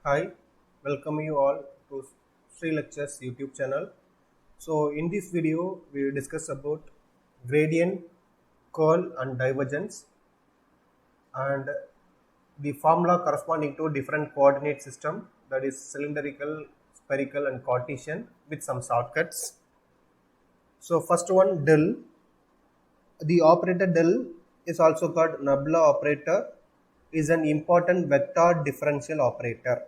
Hi, welcome you all to Sri Lectures YouTube channel. So in this video, we will discuss about gradient, curl and divergence and the formula corresponding to different coordinate system, that is cylindrical, spherical and Cartesian, with some shortcuts. So first one, del. The operator del is also called Nabla operator, is an important vector differential operator.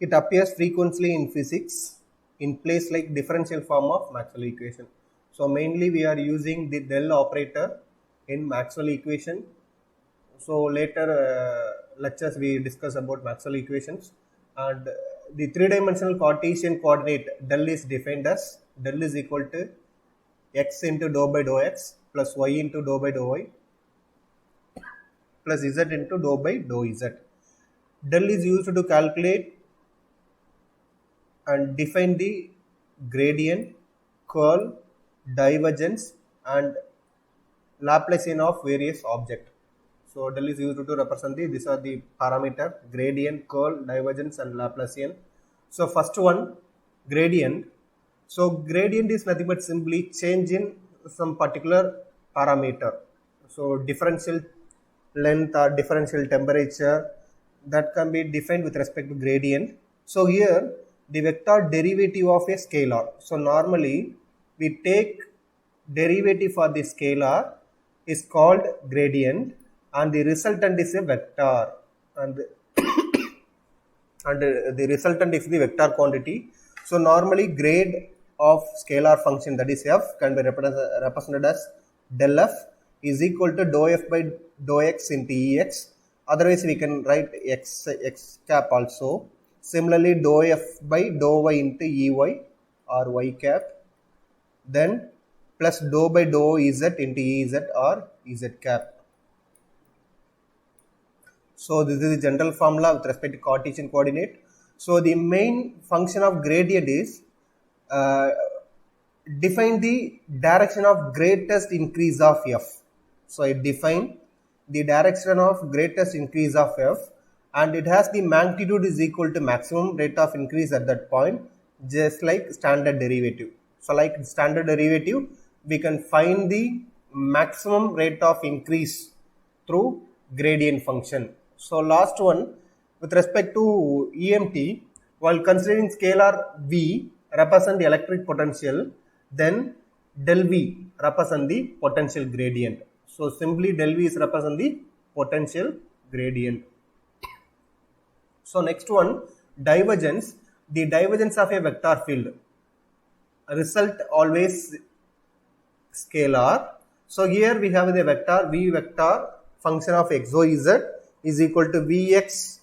It appears frequently in physics in place like differential form of Maxwell equation. So mainly we are using the del operator in Maxwell equation. So later lectures we discuss about Maxwell equations, and the three-dimensional Cartesian coordinate del is defined as del is equal to x into dou by dou x plus y into dou by dou y plus z into dou by dou z. Del is used to calculate and define the gradient, curl, divergence and Laplacian of various objects. So del is used to represent these are the parameter gradient, curl, divergence and Laplacian. So first one, gradient. So gradient is nothing but simply change in some particular parameter. So differential length or differential temperature, that can be defined with respect to gradient. So here the vector derivative of a scalar. So normally we take derivative for the scalar is called gradient and the resultant is a vector, and the resultant is the vector quantity. So normally grade of scalar function, that is f, can be represented as del f is equal to dou f by dou x into ex. Otherwise we can write x cap also. Similarly dou f by dou y into ey or y cap, then plus dou by dou z into ez or ez cap. So this is the general formula with respect to Cartesian coordinate. So the main function of gradient is uh, define the direction of greatest increase of f. So it define the direction of greatest increase of f, and it has the magnitude is equal to maximum rate of increase at that point, just like standard derivative. So like standard derivative, we can find the maximum rate of increase through gradient function. So last one, with respect to EMT, while considering scalar V represent the electric potential, then del V represent the potential gradient. So simply del V is represent the potential gradient. So next one, divergence. The divergence of a vector field result always scalar. So here we have the vector V vector function of x y z is equal to Vx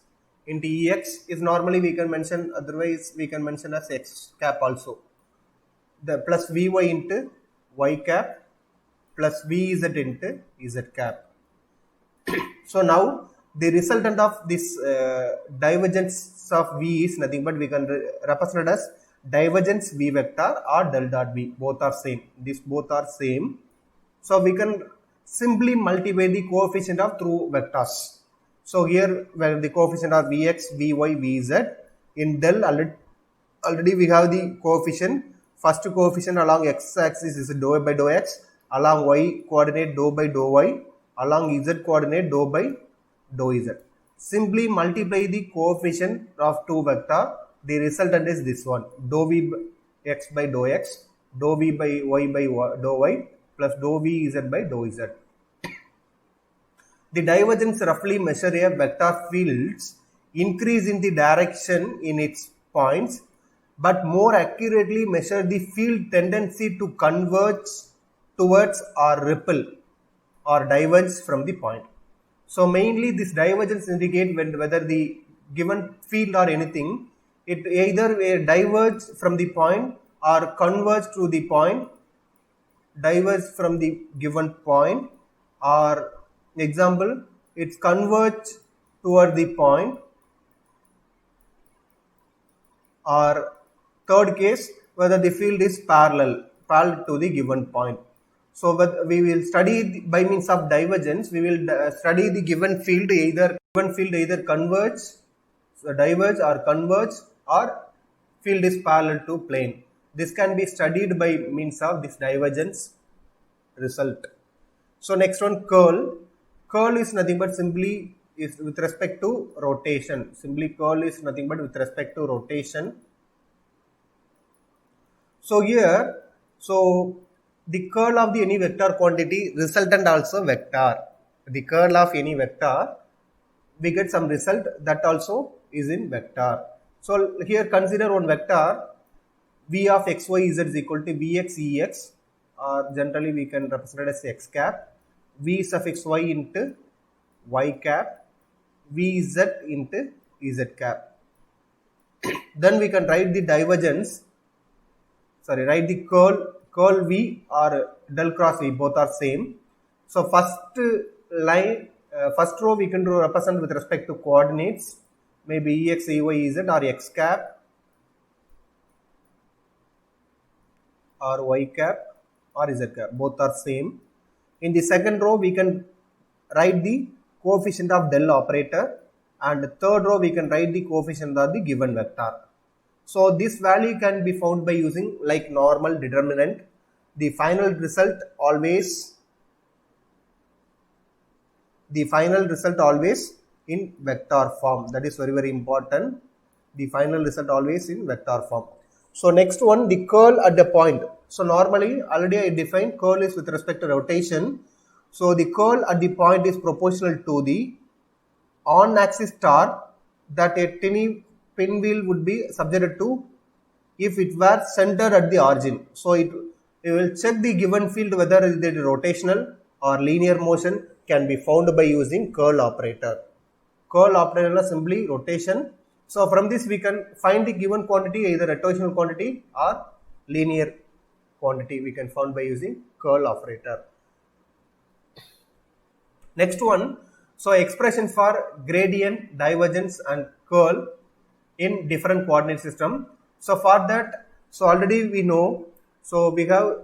into Ex is normally we can mention, otherwise we can mention as x cap also. The plus Vy into y cap plus Vz into z cap. So now the resultant of this divergence of V is nothing but we can represent it as divergence V vector or del dot V. Both are same. These both are same. So we can simply multiply the coefficient of through vectors. So here where the coefficient are Vx, Vy, Vz, in del already we have the coefficient. First coefficient along x axis is dou by dou x, along y coordinate dou by dou y, along z coordinate dou by dou z. Simply multiply the coefficient of two vector. The resultant is this one, dou v x by dou x, dou v by dou y plus dou v z by dou z. The divergence roughly measure a vector field's increase in the direction in its points, but more accurately measure the field tendency to converge towards or repel or diverge from the point. So mainly this divergence indicate whether the given field or anything, it either diverge from the point or converge to the point, diverge from the given point, or example it's converge toward the point, or third case whether the field is parallel to the given point. So but we will study by means of divergence. We will study the given field either converge, so diverge or converge, or field is parallel to plane. This can be studied by means of this divergence result. So next one, curl. Curl is nothing but simply is with respect to rotation. Simply curl is nothing but with respect to rotation. So here, so the curl of the any vector quantity resultant also vector. The curl of any vector, we get some result that also is in vector. So here consider one vector v of xy z is equal to vx ex, or generally we can represent it as x cap, v suffix y into y cap, vz into z cap. Then we can write the divergence, write the curl v or del cross v, both are same. So first line, first row we can represent with respect to coordinates, maybe ex, ey, ez, or x cap or y cap or z cap, both are same. In the second row we can write the coefficient of del operator, and third row we can write the coefficient of the given vector. So this value can be found by using like normal determinant. The final result always in vector form. That is very, very important. The final result always in vector form. So next one, the curl at the point. So normally already I defined curl is with respect to rotation. So the curl at the point is proportional to the on axis star that a tiny pinwheel would be subjected to if it were centered at the origin. So it will check the given field whether it is rotational or linear motion can be found by using curl operator. Curl operator is simply rotation. So from this we can find the given quantity, either rotational quantity or linear quantity we can find by using curl operator. Next one, so expression for gradient, divergence and curl in different coordinate system. So for that, so already we know, so we have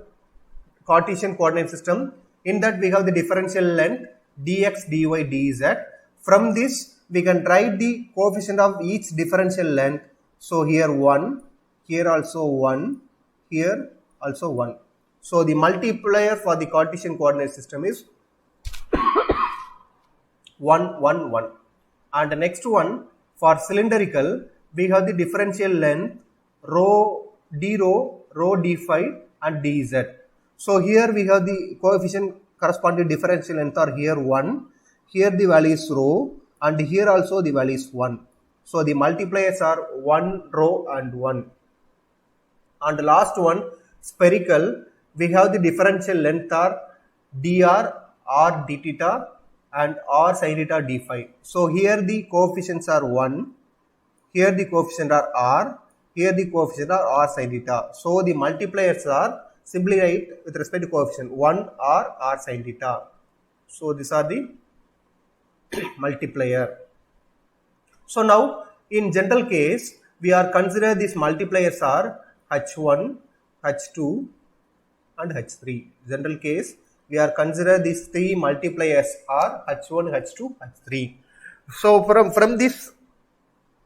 Cartesian coordinate system. In that we have the differential length dx, dy, dz. From this we can write the coefficient of each differential length. So here 1, here also 1, here also 1. So the multiplier for the Cartesian coordinate system is 1, 1, 1. And the next one, for cylindrical, we have the differential length rho d phi and dz. So here we have the coefficient corresponding differential length are here 1, here the value is rho, and here also the value is 1. So the multipliers are 1, rho and 1. And the last one, spherical, we have the differential length are dr, r d theta and r sin theta d phi. So here the coefficients are 1, here the coefficient are r, here the coefficient are r sin theta. So the multipliers are simply write with respect to coefficient 1 r sin theta. So these are the multiplier. So now in general case we are consider these multipliers are h1, h2 and h3. General case we are consider these three multipliers are h1, h2, h3. So from this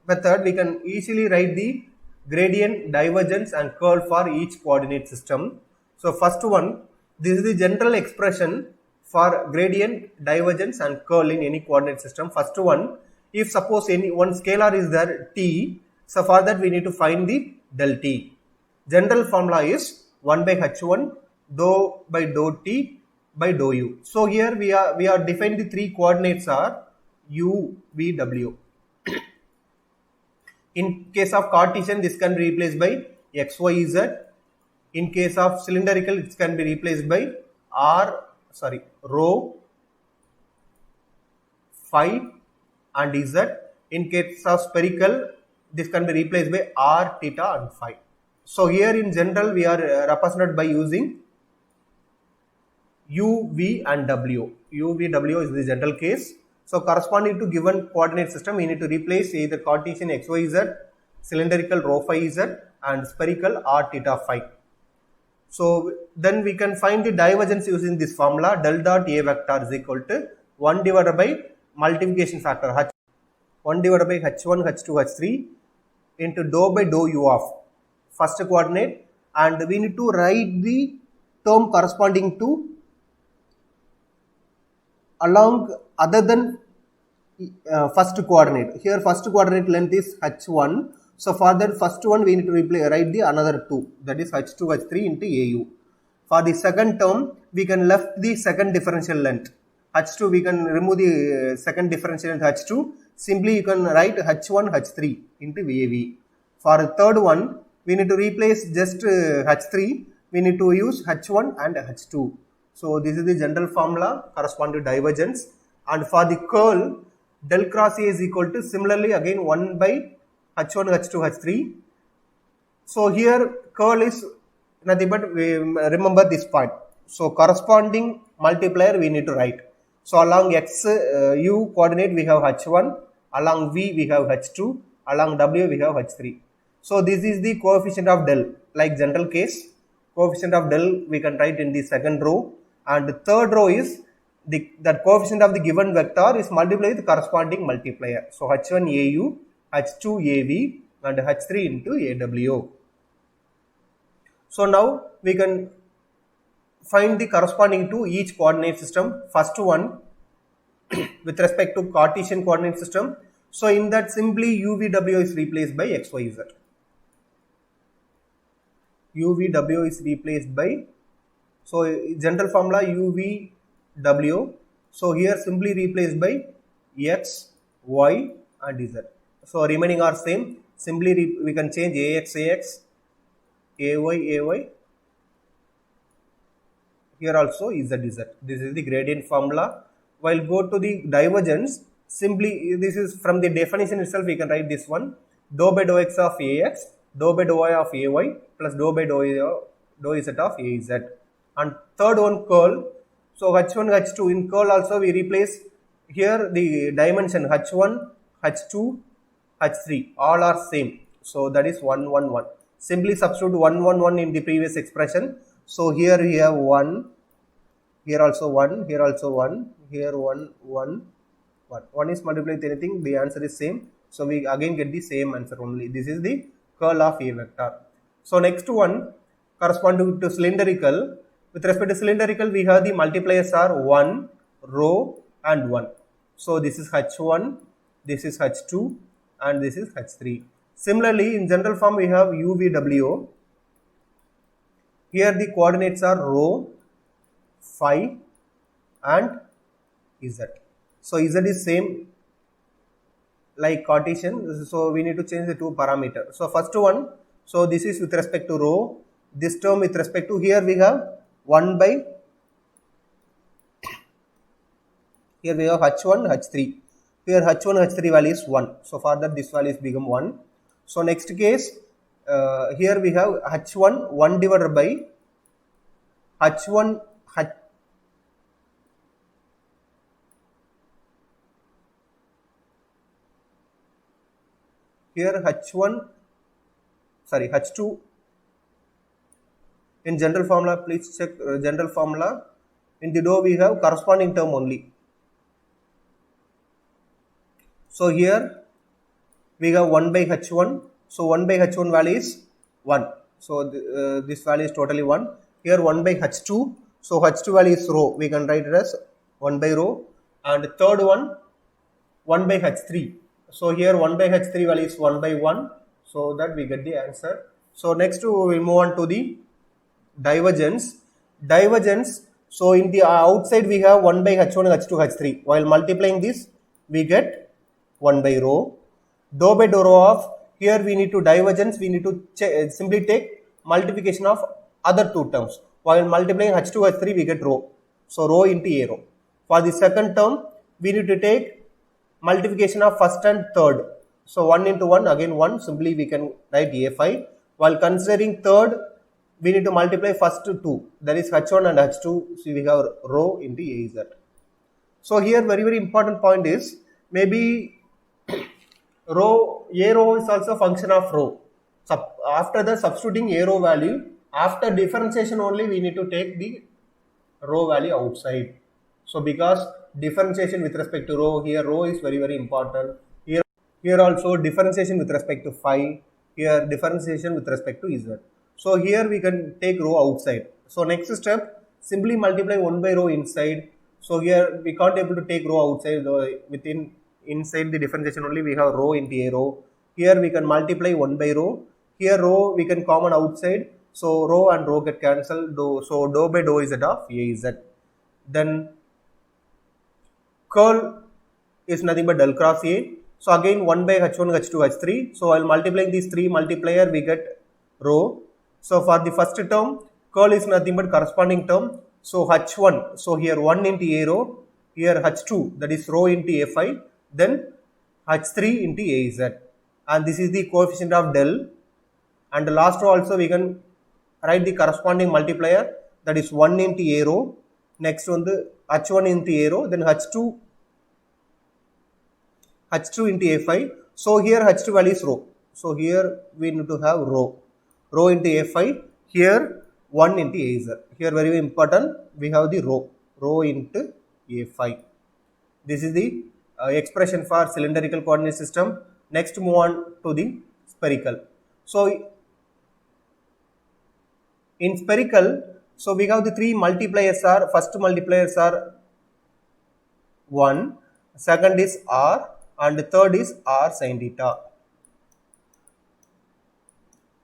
method we can easily write the gradient, divergence and curl for each coordinate system. So first one, this is the general expression for gradient, divergence and curl in any coordinate system. First one, if suppose any one scalar is there t, so for that we need to find the del t. General formula is 1 by h1 dou by dou t by dou u. So here we are defined the three coordinates are u, v, w. In case of Cartesian, this can be replaced by x, y, z. In case of cylindrical, it can be replaced by rho, phi and z. In case of spherical, this can be replaced by r, theta and phi. So here in general, we are represented by using u, v and w. U, v, w is the general case. So corresponding to given coordinate system, we need to replace either Cartesian x, y, z, cylindrical rho, phi, z and spherical r, theta, phi. So then we can find the divergence using this formula. Del dot A vector is equal to 1 divided by multiplication factor H, 1 divided by H1, H2, H3 into dou by dou U of first coordinate, and we need to write the term corresponding to along other than first coordinate. Here first coordinate length is H1. So for that first one we need to write the another 2, that is H2, H3 into AU. For the second term we can left the second differential length H2, we can remove the second differential length H2, simply you can write H1, H3 into AV. For the third one we need to replace just H3, we need to use H1 and H2. So this is the general formula corresponding to divergence. And for the curl, del cross A is equal to similarly again 1 by H1, H2, H3. So here curl is nothing but we remember this point. So corresponding multiplier we need to write. So along x u coordinate we have H1, along v we have H2, along w we have H3. So this is the coefficient of del, like general case. Coefficient of del we can write in the second row, and the third row is that coefficient of the given vector is multiplied with corresponding multiplier. So H1 AU, H2 AV and H3 into AW. So now we can find the corresponding to each coordinate system. First one with respect to Cartesian coordinate system. So in that simply UVW is replaced by XYZ. UVW is replaced by, so general formula UVW. So here simply replaced by X, Y and Z. So remaining are same. Simply we can change AX, AX, AY, AY. Here also Z, Z. This is the gradient formula. While go to the divergence, simply this is from the definition itself we can write this one. Dou by dou X of AX, dou by dou Y of AY plus dou by dou Z of AZ. And third one curl. So H1, H2 in curl also we replace here the dimension H1, H2, H3 all are same. So that is 1, 1, 1. Simply substitute 1, 1, 1 in the previous expression. So here we have 1, here also 1, here also 1, here 1, 1, 1. 1 is multiplied with anything, the answer is same. So we again get the same answer only. This is the curl of A vector. So next one corresponding to cylindrical. With respect to cylindrical, we have the multipliers are 1, rho and 1. So this is H1, this is H2 and this is H3. Similarly, in general form we have UVW. Here the coordinates are rho, phi and Z. So Z is same like Cartesian. So we need to change the two parameters. So first one, so this is with respect to rho. This term with respect to, here we have 1 by, here we have H1, H3. Here H1, H3 value is 1. So for that this value is become 1. So next case, here we have H1, 1 divided by H1, here H1, sorry, H2. In general formula, please check general formula. In the dou we have corresponding term only. So here we have 1 by H1. So 1 by H1 value is 1. So this value is totally 1. Here 1 by H2. So H2 value is rho. We can write it as 1 by rho. And third one 1 by H3. So here 1 by H3 value is 1 by 1. So that we get the answer. So next we will move on to the divergence. Divergence. So in the outside we have 1 by H1, H2, H3. While multiplying this we get 1 by rho. Dou by dou rho of, here we need to divergence, we need to simply take multiplication of other two terms. While multiplying H2, H3 we get rho. So rho into A rho. For the second term we need to take multiplication of first and third. So 1 into 1 again 1, simply we can write A5. While considering third, we need to multiply first 2, that is H1 and H2, so we have rho into AZ. So here very important point is, maybe rho, A rho is also function of rho. After that substituting A rho value, After differentiation only we need to take the rho value outside. So because differentiation with respect to rho, here rho is very important. Here also differentiation with respect to phi, here differentiation with respect to z. So here we can take rho outside. So next step, simply multiply 1 by rho inside. So here we can't able to take rho outside, within inside the differentiation only we have rho into a rho. Here we can multiply 1 by rho. Here rho we can common outside. So rho and rho get cancelled. So dou by dou z of az. Then curl is nothing but del cross A. So again 1 by h1, h2, h3. So while multiplying these three multiplier we get rho. So for the first term, curl is nothing but corresponding term. So h1, so here 1 into a rho, here h2, that is rho into fi, then h3 into az. And this is the coefficient of del. And the last row also we can write the corresponding multiplier, that is 1 into a rho, next one the h1 into a rho, then h2 into fi. So here h2 value is rho. So here we need to have rho into fi. Here 1 into az. Here very important, we have the rho into fi. This is the expression for cylindrical coordinate system. Next move on to the spherical. So in spherical, so we have the three multipliers are, first multipliers are 1, second is r, and third is r sin theta.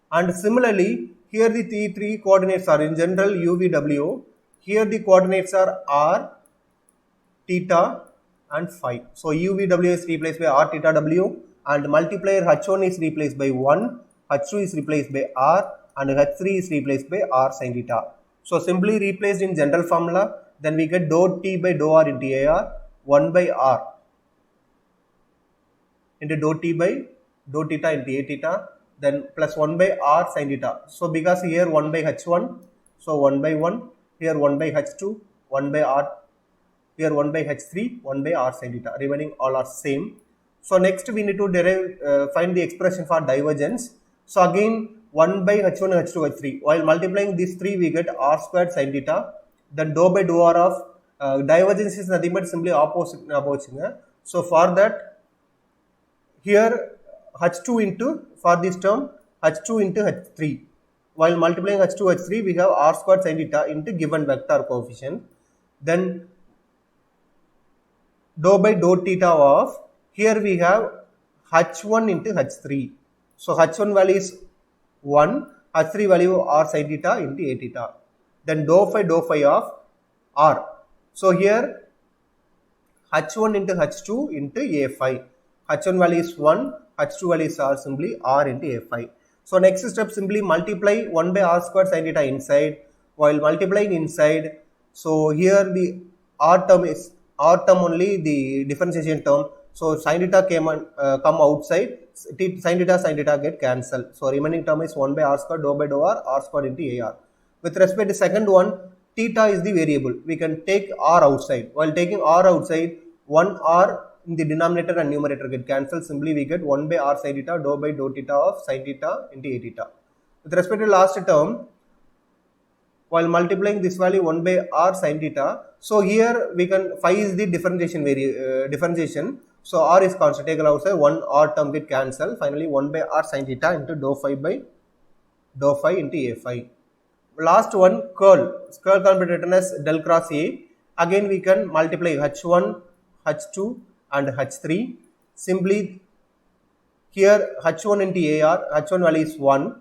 And similarly, here the three coordinates are in general u, v, w. Here the coordinates are r, theta and phi. So u, v, w is replaced by r, theta, w, and multiplier h1 is replaced by 1, h2 is replaced by r, and h3 is replaced by r sin theta. So simply replaced in general formula, then we get dou t by dou r into ar, 1 by r into dou t by dou theta into a theta, then plus 1 by r sin theta. So because here 1 by h1, so 1 by 1, here 1 by h2, 1 by r, here 1 by h3, 1 by r sin theta, remaining all are same. So next we need to derive, find the expression for divergence. So again 1 by h1, h2, h3, while multiplying these three we get r squared sin theta, then dou by dou r of divergence is nothing but simply opposite. So for that, here h2 into, for this term, h2 into h3. While multiplying h2, h3, we have r squared sin theta into given vector coefficient. Then dou by dou theta of, here we have h1 into h3. So h1 value is 1, h3 value r sin theta into a theta. Then dou phi of r. So here h1 into h2 into a phi. h1 value is 1, h2 value is r, simply r into a phi. So next step, simply multiply 1 by r squared sin theta inside. While multiplying inside, so here the r term is only the differentiation term. So sin theta come outside, sin theta get cancelled. So remaining term is 1 by r squared dou by dou r squared into ar. With respect to second one, theta is the variable. We can take r outside. While taking r outside, 1 r in the denominator and numerator get cancelled. Simply we get 1 by r sin theta dou by dou theta of sin theta into a theta. With respect to last term, while multiplying this value 1 by r sin theta, so here we can, phi is the differentiation. So r is constant, take outside, 1 r term get cancelled. Finally 1 by r sin theta into dou phi by dou phi into a phi. Last one, curl can be written as del cross A. Again we can multiply h1, h2 and h3. Simply here h1 into ar, h1 value is 1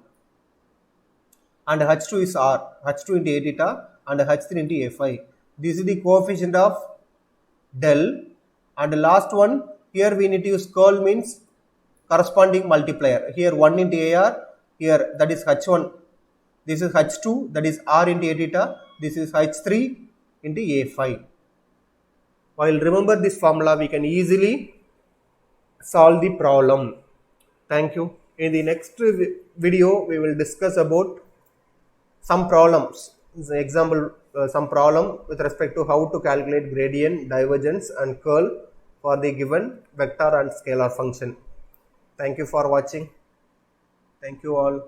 and h2 is r, h2 into a theta and h3 into a phi. This is the coefficient of del. And the last one, here we need to use curl, means corresponding multiplier. Here 1 into ar, here that is h1, this is h2, that is r into a theta, this is h3 into a phi. While remember this formula, we can easily solve the problem. Thank you. In the next video, we will discuss about some problems. The example, some problem with respect to how to calculate gradient, divergence and curl for the given vector and scalar function. Thank you for watching. Thank you all.